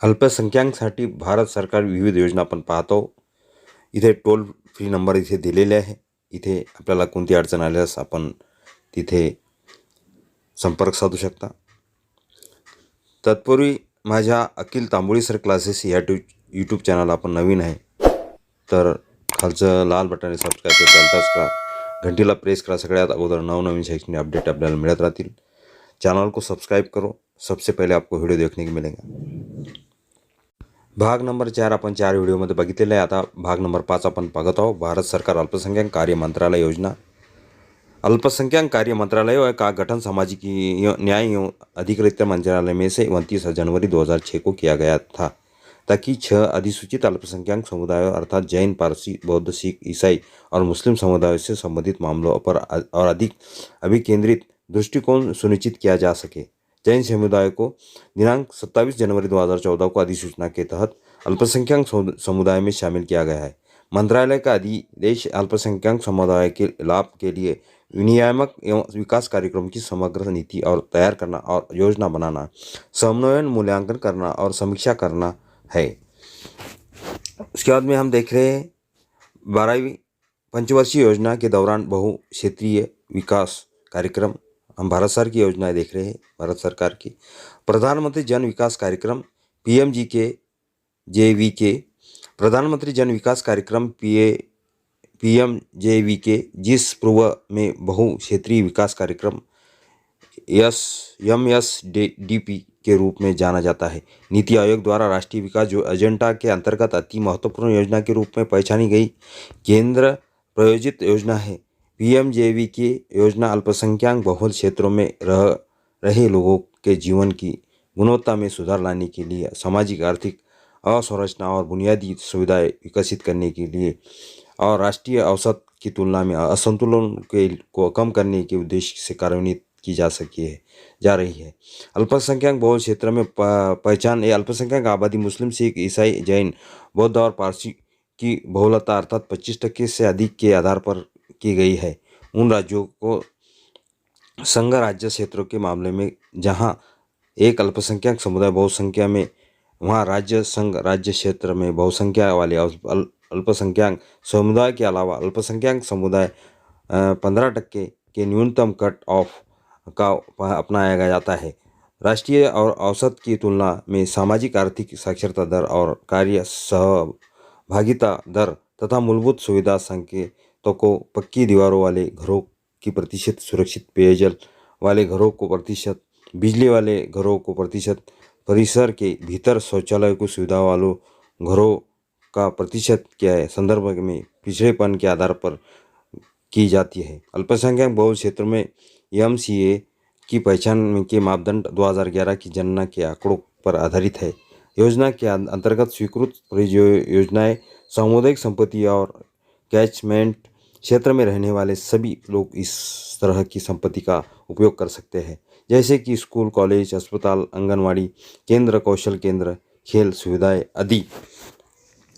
अल्पसंख्याकांसाठी भारत सरकार विविध योजना आपण पाहतो. इथे टोल फ्री नंबर इथे दिलेले आहे. इथे आपल्याला कोणती अडचण आल्यास आपण तिथे संपर्क साधू शकता. तत्पूर्वी माझ्या अखिल तांबोळी सर क्लासेस या यूट्यूब चॅनल आपण नवीन आहे तर खालचं लाल बटन सबस्क्राईब करा, टच करा, घंटीला प्रेस करा. सगळ्यात अगोदर नवनवीन शैक्षणिक अपडेट आपल्याला मिलत रहती. चैनल को सब्सक्राइब करो, सबसे पहले आपको वीडियो देखने को मिलेगा. भाग नंबर 4 आपण 4 व्हिडिओमध्ये बघितलेला आहे. आता भाग नंबर 5 आपण बघत आहोत. भारत सरकार अल्पसंख्याक कार्य मंत्रालय योजना. अल्पसंख्यक कार्य मंत्रालय का गठन सामाजिक न्याय एवं अधिकारिता मंत्रालय में से 29 जनवरी 2006 को किया गया था ताकि 6 अधिसूचित अल्पसंख्यक समुदायों अर्थात जैन, पारसी, बौद्ध, सिख, ईसाई और मुस्लिम समुदायों से संबंधित मामलों पर और अधिक अभिकेंद्रित दृष्टिकोण सुनिश्चित किया जा सके. जैन समुदाय को दिनांक 27 जनवरी 2014 को अधिसूचना के तहत अल्पसंख्यक समुदाय में शामिल किया गया है. मंत्रालय का अधिदेश अल्पसंख्यक समुदाय के लाभ के लिए विनियामक एवं विकास कार्यक्रम की समग्र नीति और तैयार करना और योजना बनाना, समन्वयन, मूल्यांकन करना और समीक्षा करना है. उसके बाद में हम देख रहे हैं 12वीं पंचवर्षीय योजना के दौरान बहु क्षेत्रीय विकास कार्यक्रम. हम भारत सरकार की योजनाएं देख रहे हैं. भारत सरकार की प्रधानमंत्री जन विकास कार्यक्रम PMJVK, प्रधानमंत्री जन विकास कार्यक्रम PMJVK, जिस पूर्व में बहु क्षेत्रीय विकास कार्यक्रम MSDP के रूप में जाना जाता है. नीति आयोग द्वारा राष्ट्रीय विकास जो एजेंडा के अंतर्गत अति महत्वपूर्ण योजना के रूप में पहचानी गई केंद्र प्रायोजित योजना है. PMJVK योजना अल्पसंख्यक बहुल क्षेत्रों में रह रहे लोगों के जीवन की गुणवत्ता में सुधार लाने के लिए, सामाजिक आर्थिक अवसंरचना और बुनियादी सुविधाएं विकसित करने के लिए और राष्ट्रीय औसत की तुलना में असंतुलन को कम करने के उद्देश्य से कार्यान्वित की जा रही है. अल्पसंख्यक बहुल क्षेत्र में पहचान अल्पसंख्यक आबादी मुस्लिम, सिख, ईसाई, जैन, बौद्ध और पारसी की बहुलता अर्थात 25% से अधिक के आधार पर की गई है. उन राज्यों को संघ राज्य क्षेत्रों के मामले में जहां एक अल्पसंख्यक समुदाय बहुसंख्या में, वहां राज्य संघ राज्य क्षेत्र में बहुसंख्या वाले अल्पसंख्यक समुदाय के अलावा अल्पसंख्यक समुदाय 15% के न्यूनतम कट ऑफ का अपनाया जाता है. राष्ट्रीय और औसत की तुलना में सामाजिक आर्थिक साक्षरता दर और कार्य सहभागिता दर तथा मूलभूत सुविधा संकेतों को पक्की दीवारों वाले घरों की प्रतिशत, सुरक्षित पेयजल वाले घरों को प्रतिशत, बिजली वाले घरों को प्रतिशत, परिसर के भीतर शौचालय को सुविधा वालों घरों का प्रतिशत के संदर्भ में पिछड़ेपन के आधार पर की जाती है. अल्पसंख्यक बहुल क्षेत्र में MCA की पहचान के मापदंड 2011 की जनगणना के आंकड़ों पर आधारित है. योजना के अंतर्गत स्वीकृत योजनाएं सामुदायिक संपत्ति और कैचमेंट क्षेत्र में रहने वाले सभी लोग इस तरह की संपत्ति का उपयोग कर सकते हैं, जैसे कि स्कूल, कॉलेज, अस्पताल, आंगनवाड़ी केंद्र, कौशल केंद्र, खेल सुविधाएं आदि.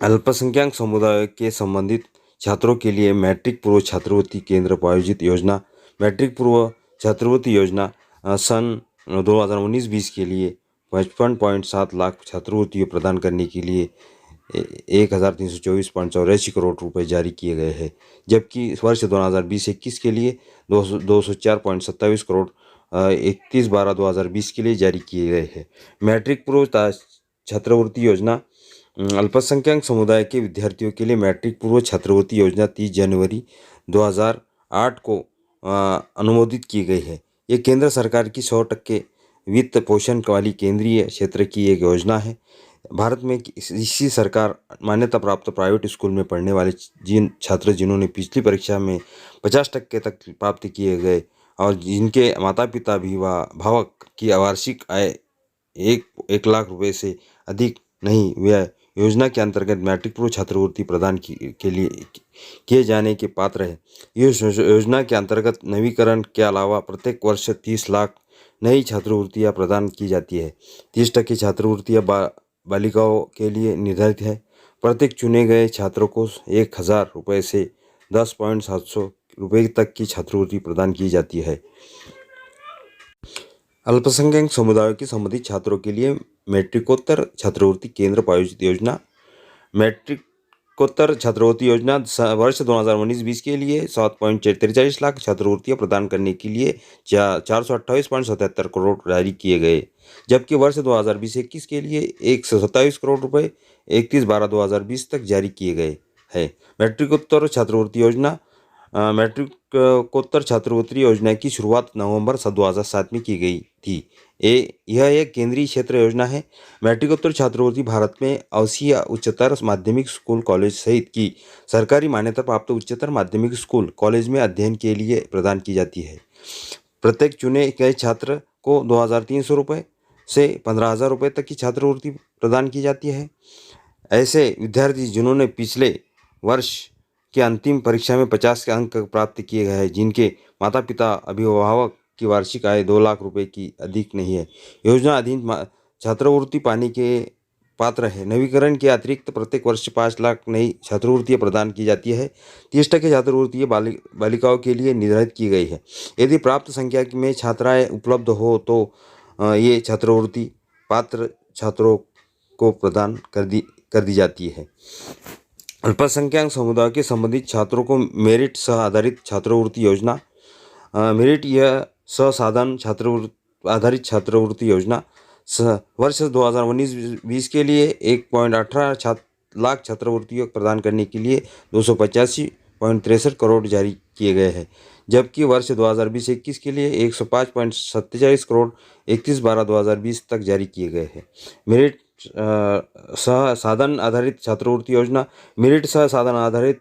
अल्पसंख्यक समुदाय के संबंधित छात्रों के लिए मैट्रिक पूर्व छात्रवृत्ति केंद्र प्रायोजित योजना. मैट्रिक पूर्व छात्रवृत्ति योजना सन 2019-20 के लिए 55.7 लाख छात्रवृत्तियों प्रदान करने के लिए 1324.84 करोड़ रुपए जारी किए गए हैं, जबकि वर्ष 2020-21 के लिए 204.27 करोड़ 31/12/2020 के लिए जारी किए गए हैं. मैट्रिक पूर्व छात्रवृत्ति योजना अल्पसंख्यक समुदाय के विद्यार्थियों के लिए मैट्रिक पूर्व छात्रवृत्ति योजना 30 जनवरी 2008 को अनुमोदित की गई है. ये केंद्र सरकार की 100% वित्त पोषण वाली केंद्रीय क्षेत्र की एक योजना है. भारत में इसी सरकार मान्यता प्राप्त प्राइवेट स्कूल में पढ़ने वाले छात्र जिन्होंने पिछली परीक्षा में 50% तक प्राप्त किए गए और जिनके माता पिता भी भावक की वार्षिक आय 1 लाख रुपए से अधिक नहीं, वह योजना के अंतर्गत मैट्रिक पूर्व छात्रवृत्ति प्रदान के लिए किए जाने के पात्र है. इस योजना के अंतर्गत नवीकरण के अलावा प्रत्येक वर्ष 30 लाख नई छात्रवृत्तियां प्रदान की जाती है. 30% छात्रवृत्तियां बालिकाओं के लिए निर्धारित है. प्रत्येक चुने गए छात्रों को 1000 रुपये से 10,700 रुपये तक की छात्रवृत्ति प्रदान की जाती है. अल्पसंख्यक समुदायों के संबंधित छात्रों के लिए मैट्रिकोत्तर छात्रवृत्ति केंद्र प्रायोजित योजना। मैट्रिकोत्तर छात्रवृत्ति योजना वर्ष 2019-20 के लिए 7.43 लाख छात्रवृत्तियां प्रदान करने के लिए 428.77 करोड़ जारी किए गए, जबकि वर्ष 2020-21 के लिए 127 करोड़ रुपए 31/12/2020 तक जारी किए गए हैं। मैट्रिकोत्तर छात्रवृत्ति योजना मैट्रिकोत्तर छात्रवृत्ति योजना की शुरुआत नवंबर 2007 में की गई थी। यह एक केंद्रीय क्षेत्र योजना है। मैट्रिकोत्तर छात्रवृत्ति भारत में आवासीय उच्चतर माध्यमिक स्कूल कॉलेज सहित की सरकारी मान्यता प्राप्त उच्चतर माध्यमिक स्कूल कॉलेज में अध्ययन के लिए प्रदान की जाती है। प्रत्येक चुने गए छात्र को 2,300 रुपये से 15,000 रुपये तक की छात्रवृत्ति प्रदान की जाती है। ऐसे विद्यार्थी जिन्होंने पिछले वर्ष की अंतिम परीक्षा में 50 के अंक प्राप्त किए गए हैं, जिनके माता पिता अभिभावक की वार्षिक आय 2 लाख रुपए की अधिक नहीं है, योजना अधीन छात्रवृत्ति पाने के पात्र है। नवीकरण के अतिरिक्त प्रत्येक वर्ष 5 लाख नई छात्रवृत्तियाँ प्रदान की जाती है। 30% छात्रवृत्तियाँ बालिकाओं के लिए निर्धारित की गई है। यदि प्राप्त संख्या में छात्राएँ उपलब्ध हो तो ये छात्रवृत्ति पात्र छात्रों को प्रदान कर दी जाती है। अल्पसंख्यक समुदाय के संबंधित छात्रों को मेरिट सह आधारित छात्रवृत्ति योजना। मेरिट यह संसाधन आधारित छात्रवृत्ति योजना वर्ष 2019-20 के लिए 1.18 लाख छात्रवृत्तियों प्रदान करने के लिए 285.63 करोड़ जारी किए गए हैं, जबकि वर्ष 2020-21 के लिए 105.47 करोड़ 31/12/2020 तक जारी किए गए हैं। मेरिट साधन आधारित छात्रवृत्ति योजना। मेरिट सह साधन आधारित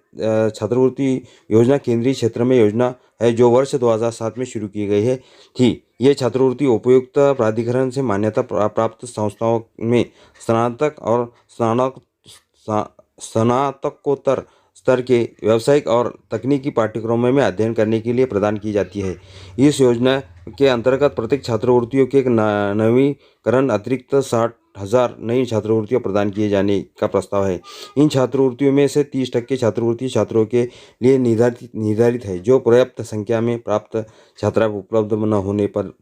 छात्रवृत्ति योजना केंद्रीय क्षेत्र में योजना है जो वर्ष 2007 में शुरू की गई थी। ये छात्रवृत्ति उपयुक्त प्राधिकरण से मान्यता प्राप्त संस्थाओं में स्नातक और स्नातकोत्तर स्तर के व्यावसायिक और तकनीकी पाठ्यक्रमों में अध्ययन करने के लिए प्रदान की जाती है। इस योजना के अंतर्गत प्रत्येक छात्रवृत्तियों के नवीकरण अतिरिक्त 60,000 नई छात्रवृत्तियाँ प्रदान किए जाने का प्रस्ताव है। इन छात्रवृत्तियों में से 30% छात्रवृत्ति छात्रों के लिए निर्धारित है, जो पर्याप्त संख्या में प्राप्त छात्रा उपलब्ध न होने पर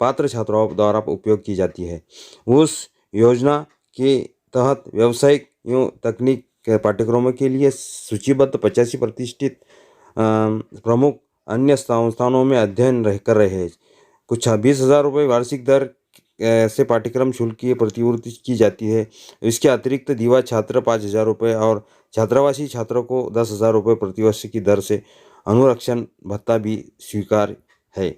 पात्र छात्राओं द्वारा उपयोग की जाती है। उस योजना के तहत व्यावसायिक एवं तकनीक के पाठ्यक्रमों के लिए सूचीबद्ध 85 प्रतिष्ठित प्रमुख अन्य संस्थानों में अध्ययन कर रहे हैं। कुछ 20,000 रुपये वार्षिक दर से पाठ्यक्रम शुल्क की प्रतिपूर्ति की जाती है। इसके अतिरिक्त दिवा छात्र 5,000 रुपये और छात्रावासी छात्रों को 10,000 रुपये प्रतिवर्ष की दर से अनुरक्षण भत्ता भी स्वीकार है।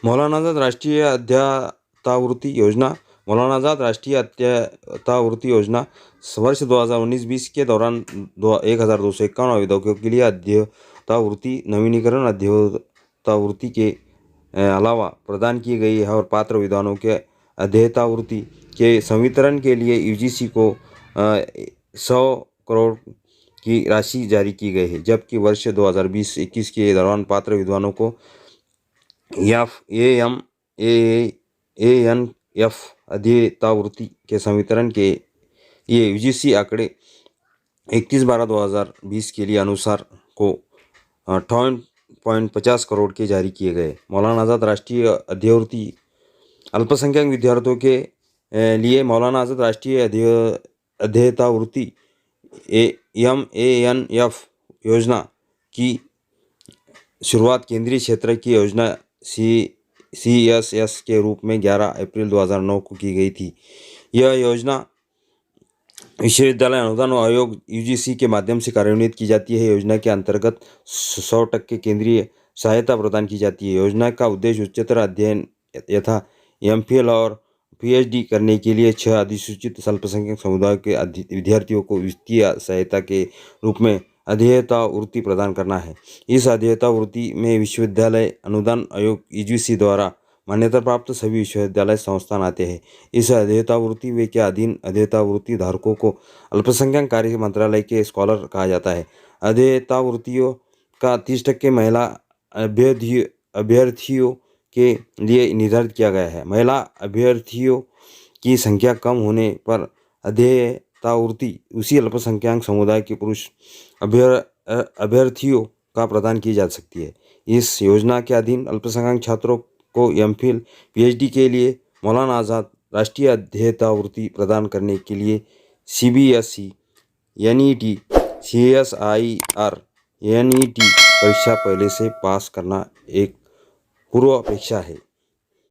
मौलाना आज़ाद राष्ट्रीय अध्यापवृत्ति योजना। मौलाना आज़ाद राष्ट्रीय अध्यापवृत्ति योजना वर्ष 2019-20 के दौरान 1,251 आवेदकों के लिए अध्यापवृत्ति नवीनीकरण अध्यापवृत्ति के अलावा प्रदान की गई है और पात्र विद्वानों के अध्येतावृत्ति के संवितरण के लिए यूजीसी को 100 करोड़ की राशि जारी की गई है, जबकि वर्ष 2020-21 के दौरान पात्र विद्वानों को ANF अध्येतावृत्ति के संवितरण के ये यूजीसी आंकड़े 31/12/2020 के लिए अनुसार को 58.50 करोड़ के जारी किए गए। मौलाना आज़ाद राष्ट्रीय अध्यापवृत्ति। अल्पसंख्यक विद्यार्थियों के लिए मौलाना आज़ाद राष्ट्रीय अध्येतावृत्ति MANF योजना की शुरुआत केंद्रीय क्षेत्र की योजना CSS के रूप में 11 अप्रैल 2009 को की गई थी। यह योजना विश्वविद्यालय अनुदान आयोग यूजीसी के माध्यम से कार्यान्वित की जाती है। योजना के अंतर्गत 100% केंद्रीय सहायता प्रदान की जाती है। योजना का उद्देश्य उच्चतर अध्ययन यथा MPhil और PhD करने के लिए 6 अधिसूचित अल्पसंख्यक समुदाय के विद्यार्थियों को वित्तीय सहायता के रूप में अध्येतावृत्ति प्रदान करना है। इस अध्येतावृत्ति में विश्वविद्यालय अनुदान आयोग यूजीसी द्वारा मान्यता प्राप्त सभी विश्वविद्यालय संस्थान आते हैं। इस अध्येतावृत्ति के अधीन अध्येतावृत्ति धारकों को अल्पसंख्यक कार्य मंत्रालय के स्कॉलर कहा जाता है। अध्येतावृत्तियों का 30% महिला अभ्यर्थियों के लिए निर्धारित किया गया है। महिला अभ्यर्थियों की संख्या कम होने पर अध्येतावृत्ति उसी अल्पसंख्यक समुदाय के पुरुष अभ्यर्थियों का प्रदान की जा सकती है। इस योजना के अधीन अल्पसंख्यक छात्रों को एमफिल पीएचडी के लिए मौलाना आज़ाद राष्ट्रीय अध्येतावृत्ति प्रदान करने के लिए सीबीएसई, एनईटी, सीएसआईआर, एनईटी परीक्षा पहले से पास करना एक पूर्वापेक्षा है।